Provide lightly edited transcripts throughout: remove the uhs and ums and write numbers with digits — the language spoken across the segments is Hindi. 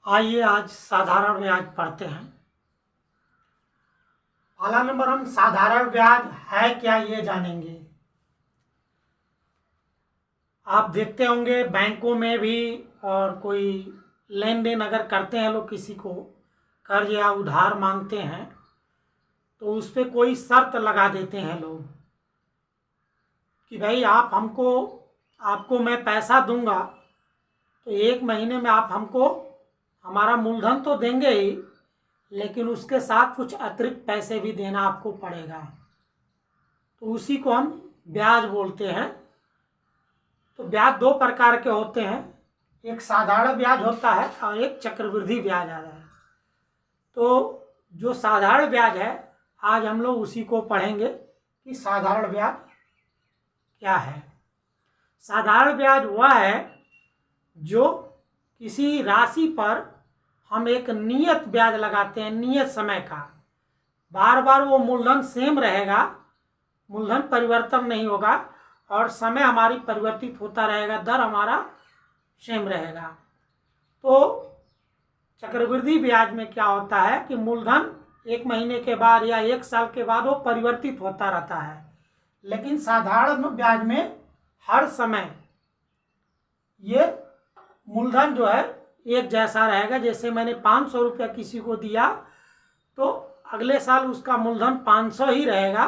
आइए आज साधारण ब्याज पढ़ते हैं। पहला नंबर हम साधारण ब्याज है क्या ये जानेंगे। आप देखते होंगे बैंकों में भी और कोई लेन देन अगर करते हैं लोग, किसी को कर्ज या उधार मांगते हैं तो उस पर कोई शर्त लगा देते हैं लोग कि भाई आपको मैं पैसा दूंगा तो 1 महीने में आप हमको हमारा मूलधन तो देंगे ही, लेकिन उसके साथ कुछ अतिरिक्त पैसे भी देना आपको पड़ेगा। तो उसी को हम ब्याज बोलते हैं। तो ब्याज 2 प्रकार के होते हैं, एक साधारण ब्याज होता है और एक चक्रवृद्धि ब्याज आता है। तो जो साधारण ब्याज है आज हम लोग उसी को पढ़ेंगे कि साधारण ब्याज क्या है। साधारण ब्याज वह है जो किसी राशि पर हम एक नियत ब्याज लगाते हैं, नियत समय का। बार बार वो मूलधन सेम रहेगा, मूलधन परिवर्तन नहीं होगा और समय हमारी परिवर्तित होता रहेगा, दर हमारा सेम रहेगा। तो चक्रवृद्धि ब्याज में क्या होता है कि मूलधन 1 महीने के बाद या 1 साल के बाद वो परिवर्तित होता रहता है, लेकिन साधारण ब्याज में हर समय ये मूलधन जो है एक जैसा रहेगा। जैसे मैंने 500 रुपया किसी को दिया तो अगले साल उसका मूलधन 500 ही रहेगा,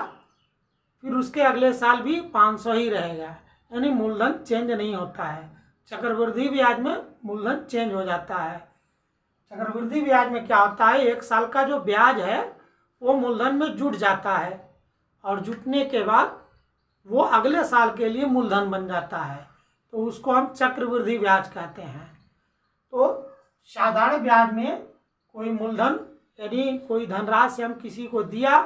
फिर उसके अगले साल भी 500 ही रहेगा, यानी मूलधन चेंज नहीं होता है। चक्रवृद्धि ब्याज में मूलधन चेंज हो जाता है। चक्रवृद्धि ब्याज में क्या होता है, 1 साल का जो ब्याज है वो मूलधन में जुट जाता है और जुटने के बाद वो अगले साल के लिए मूलधन बन जाता है, तो उसको हम चक्रवृद्धि ब्याज कहते हैं। तो साधारण ब्याज में कोई मूलधन यदि कोई धनराशि हम किसी को दिया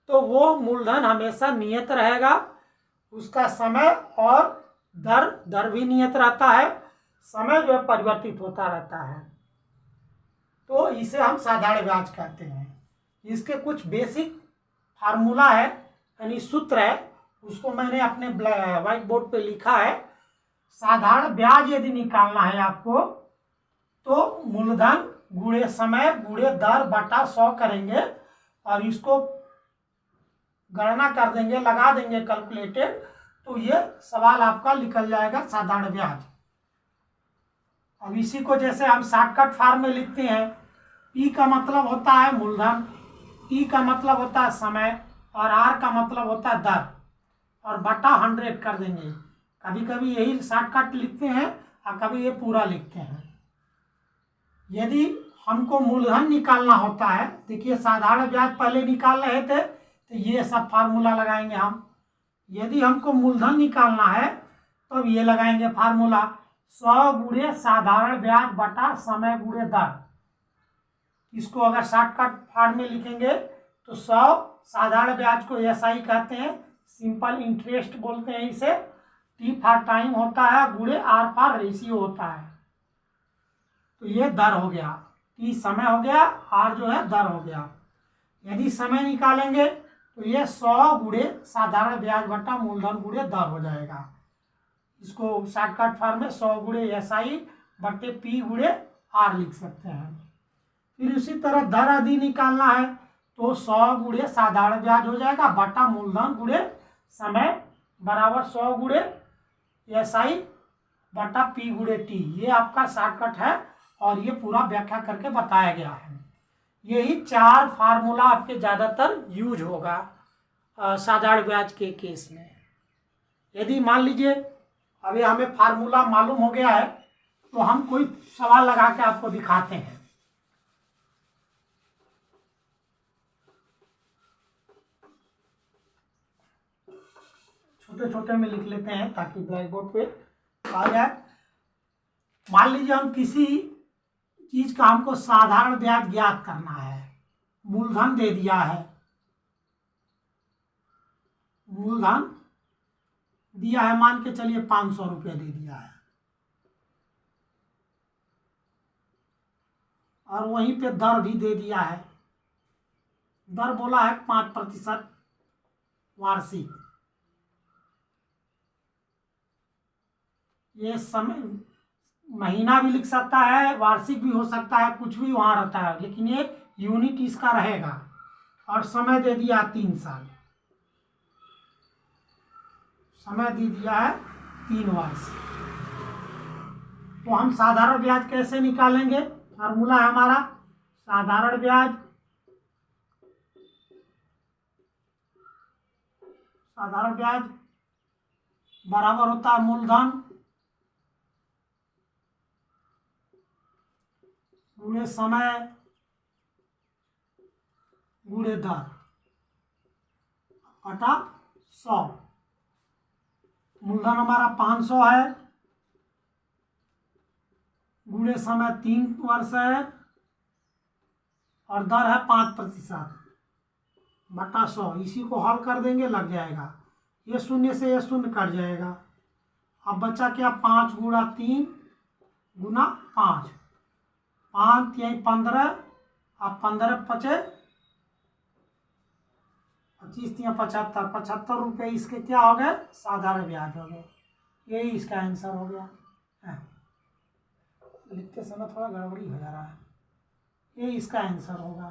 तो वो मूलधन हमेशा नियत रहेगा, उसका समय और दर भी नियत रहता है, समय जो है परिवर्तित होता रहता है। तो इसे हम साधारण ब्याज कहते हैं। इसके कुछ बेसिक फार्मूला है, यानी सूत्र है, उसको मैंने अपने व्हाइट बोर्ड पे लिखा है। साधारण ब्याज यदि निकालना है आपको तो मूलधन गुणे समय गुणे दर बटा 100 करेंगे और इसको गणना कर देंगे, लगा देंगे कैलकुलेटेड, तो ये सवाल आपका निकल जाएगा साधारण ब्याज। अब इसी को जैसे हम शॉर्टकट फॉर्म में लिखते हैं, पी का मतलब होता है मूलधन, टी का मतलब होता है समय और आर का मतलब होता है दर, और बटा 100 कर देंगे। कभी कभी यही शॉर्टकट लिखते हैं और कभी ये पूरा लिखते हैं। यदि हमको मूलधन निकालना होता है, देखिए साधारण ब्याज पहले निकाल रहे थे तो ये सब फार्मूला लगाएंगे हम। यदि हमको मूलधन निकालना है तो ये लगाएंगे फार्मूला 100 गुणे साधारण ब्याज बटा समय गुणे दर। इसको अगर शॉर्टकट फॉर्म में लिखेंगे तो 100 साधारण ब्याज को SI कहते हैं, सिंपल इंटरेस्ट बोलते हैं इसे, T फॉर टाइम होता है, गुणे R फॉर रेशियो होता है। तो ये दर हो गया, T समय हो गया, R जो है दर हो गया। यदि समय निकालेंगे तो ये 100 गुणे साधारण ब्याज बटा मूलधन गुणे दर हो जाएगा। इसको शॉर्टकट फॉर्म में 100 गुणे SI बटे P गुणे R लिख सकते हैं। फिर उसी तरह दर यदि निकालना है तो 100 गुणे साधारण ब्याज हो जाएगा बटा मूलधन गुणे समय बराबर 100 गुणे SI बटा P गुणे T। ये आपका शॉर्टकट है और ये पूरा व्याख्या करके बताया गया है। यही 4 फार्मूला आपके ज़्यादातर यूज होगा साधारण ब्याज के केस में। यदि मान लीजिए अभी हमें फार्मूला मालूम हो गया है तो हम कोई सवाल लगा के आपको दिखाते हैं। छोटे छोटे में लिख लेते हैं ताकि ब्लैक बोर्ड पे आ जाए। मान लीजिए हम किसी चीज का हमको साधारण ब्याज ज्ञात करना है, मूलधन दे दिया है, मूलधन दिया है, मान के चलिए 500 रुपया दे दिया है और वहीं पे दर भी दे दिया है। दर बोला है 5% वार्षिक। ये समय महीना भी लिख सकता है, वार्षिक भी हो सकता है, कुछ भी वहाँ रहता है, लेकिन ये यूनिट इसका रहेगा। और समय दे दिया 3 साल, समय दे दिया है 3 वर्ष। तो हम साधारण ब्याज कैसे निकालेंगे? फार्मूला है हमारा साधारण ब्याज, साधारण ब्याज बराबर होता है मूलधन गुणे समय गुणे दर बटा 100। मूलधन हमारा 500 है, गुणे समय 3 वर्ष है, और दर है 5% बटा 100। इसी को हल कर देंगे, लग जाएगा। ये शून्य से ये शून्य कट जाएगा। अब बचा क्या? 5 गुणा 3 गुना 5, 5 यही 15, अब 15 पचे 25 या 75, 75 रुपये इसके क्या हो गए? साधारण ब्याज हो गए। यही इसका आंसर हो गया। लिखते समय थोड़ा गड़बड़ी हो जा रहा है। ये इसका आंसर होगा।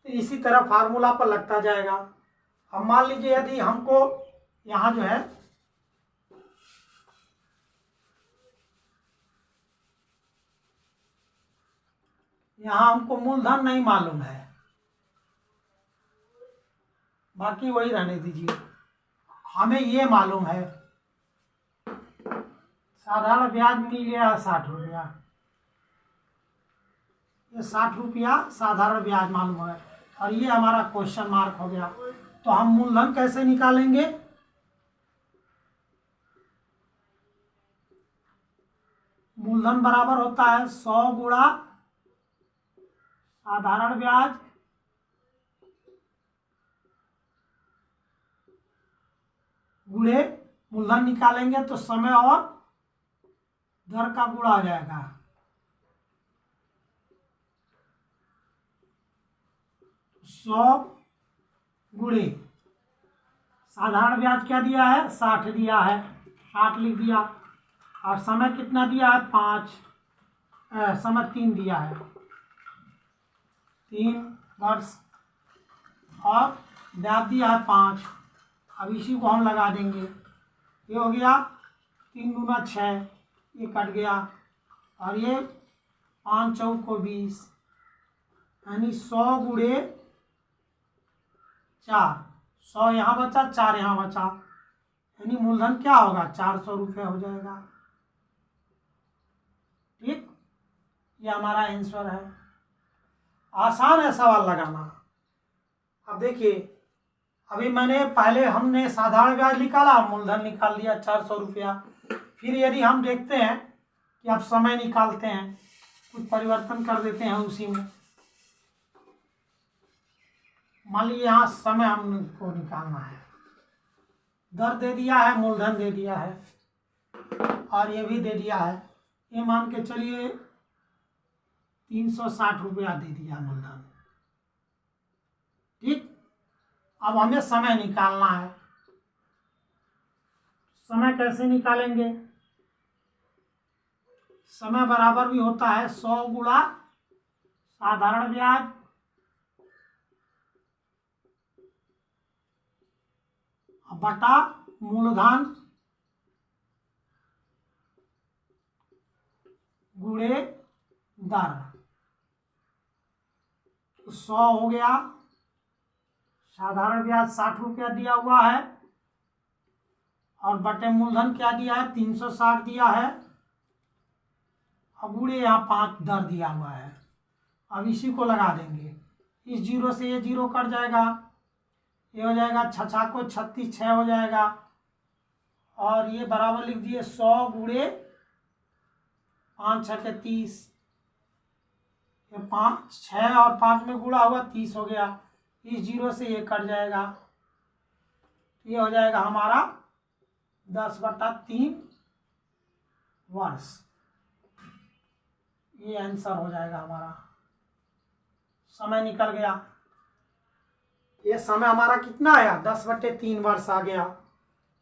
तो इसी तरह फार्मूला पर लगता जाएगा। अब मान लीजिए यदि हमको यहाँ जो है यहाँ हमको मूलधन नहीं मालूम है, बाकी वही रहने दीजिए। हमें ये मालूम है साधारण ब्याज मिल गया 60 रुपया। ये 60 रुपया साधारण ब्याज मालूम है, और ये हमारा क्वेश्चन मार्क हो गया। तो हम मूलधन कैसे निकालेंगे? मूलधन बराबर होता है 100 गुणा साधारण ब्याज गुणे मूलधन निकालेंगे तो समय और दर का गुणा हो जाएगा। सौ गुणे साधारण ब्याज क्या दिया है? 60 दिया है, 60 लिख दिया। और समय कितना दिया है? 5, समय 3 दिया है, 3 वर्ष, और ब्याज दिया है 5। अब इसी को हम लगा देंगे। ये हो गया 3 गुना 6, ये कट गया, और ये 5 चौक को 20, यानी 100 गुणे 4, 100 यहाँ बचा, 4 यहाँ बचा, यानी मूलधन क्या होगा? 400 रुपये हो जाएगा। ठीक, ये हमारा आंसर है। आसान है सवाल लगाना। अब देखिए, अभी मैंने पहले हमने साधारण ब्याज निकाला, मूलधन निकाल लिया 400 रुपया। फिर यदि हम देखते हैं कि अब समय निकालते हैं, कुछ परिवर्तन कर देते हैं उसी में। मान लीजिए यहाँ समय हमको निकालना है, दर दे दिया है, मूलधन दे दिया है, और ये भी दे दिया है। ये मान के चलिए 360 रुपया दे दिया मूलधन। ठीक, अब हमें समय निकालना है। समय कैसे निकालेंगे? समय बराबर भी होता है 100 गुणा साधारण ब्याज बटा मूलधन गुणे दर। 100 हो गया, साधारण ब्याज 60 रुपया दिया हुआ है, और बटे मूलधन क्या दिया है? 360 दिया है, अब गुणे यहाँ 5 दर दिया हुआ है। अब इसी को लगा देंगे। इस जीरो से ये जीरो कट जाएगा, ये हो जाएगा 6 को 36, 6 हो जाएगा, और ये बराबर लिख दिए 100 गुणे 5 6 के 30, ये 5 6 और 5 में गुणा हुआ 30 हो गया। इस जीरो से ये कट जाएगा, ये हो जाएगा हमारा 10/3 वर्ष। ये आंसर हो जाएगा हमारा। समय निकल गया। ये समय हमारा कितना आया? 10/3 वर्ष आ गया।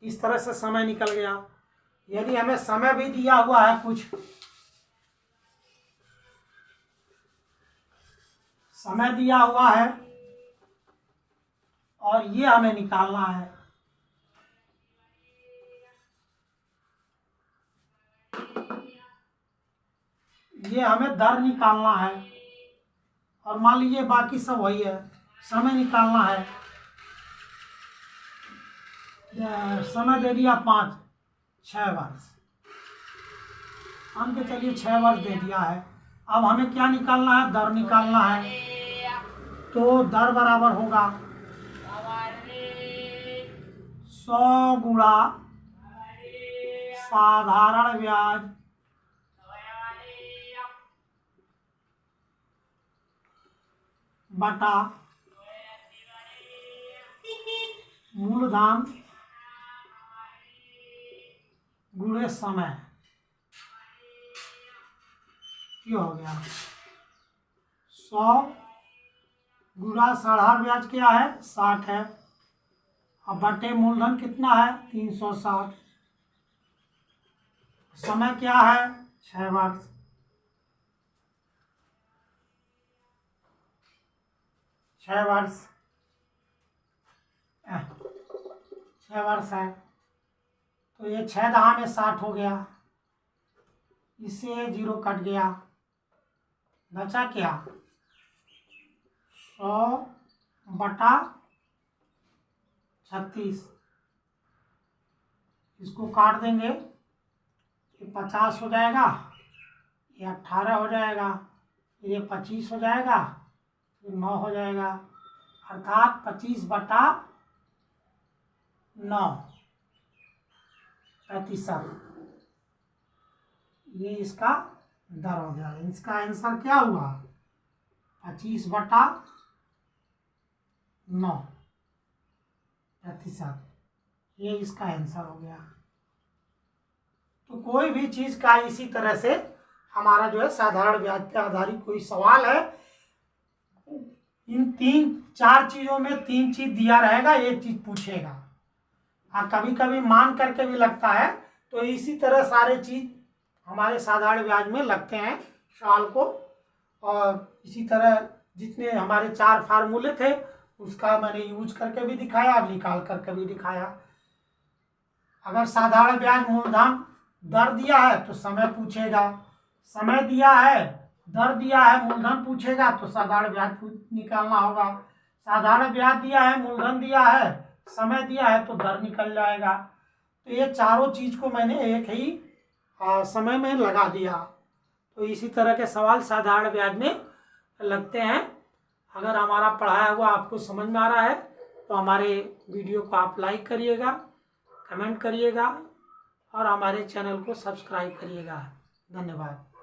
इस तरह से समय निकल गया। यदि हमें समय भी दिया हुआ है, कुछ समय दिया हुआ है और ये हमें निकालना है, ये हमें दर निकालना है, और मान लीजिए बाकी सब वही है, समय निकालना है। समय दे दिया 6 वर्ष, मान के चलिए 6 वर्ष दे दिया है। अब हमें क्या निकालना है, दर निकालना है। तो दर बराबर होगा 100 गुणा साधारण ब्याज बटा मूलधन गुणे समय। क्या हो गया, 100 गुणा साधारण ब्याज क्या है, 60 है, अब बटे मूलधन कितना है, 360। समय क्या है, 6 वर्ष। 6 वर्ष 6 वर्ष है, तो ये 6 दहा में 60 हो गया, इससे 0 कट गया, बचा क्या, 100 बटा 36। इसको काट देंगे, ये 50 हो जाएगा, ये 18 हो जाएगा, फिर ये 25 हो जाएगा, फिर 9 हो जाएगा, अर्थात 25 बटा 9 प्रतिशत। ये इसका दर हो गया। इसका आंसर क्या हुआ, 25 बटा 9 प्रतिशत। ये इसका आंसर हो गया। तो कोई भी चीज का इसी तरह से हमारा जो है साधारण ब्याज पे आधारित कोई सवाल है, इन 3-4 चीजों में 3 चीज दिया रहेगा, एक चीज पूछेगा। हाँ, कभी कभी मान करके भी लगता है, तो इसी तरह सारे चीज हमारे साधारण ब्याज में लगते हैं सवाल को। और इसी तरह जितने हमारे 4 फार्मूले थे उसका मैंने यूज करके भी दिखाया और निकाल करके भी दिखाया। अगर साधारण ब्याज मूलधन दर दिया है तो समय पूछेगा, समय दिया है, दर दिया है, मूलधन पूछेगा तो साधारण ब्याज निकालना होगा। साधारण ब्याज दिया है, मूलधन दिया है, समय दिया है तो दर निकल जाएगा। तो ये चारों चीज को मैंने एक ही समय में लगा दिया। तो इसी तरह के सवाल साधारण ब्याज में लगते हैं। अगर हमारा पढ़ाया हुआ आपको समझ में आ रहा है तो हमारे वीडियो को आप लाइक करिएगा, कमेंट करिएगा और हमारे चैनल को सब्सक्राइब करिएगा। धन्यवाद।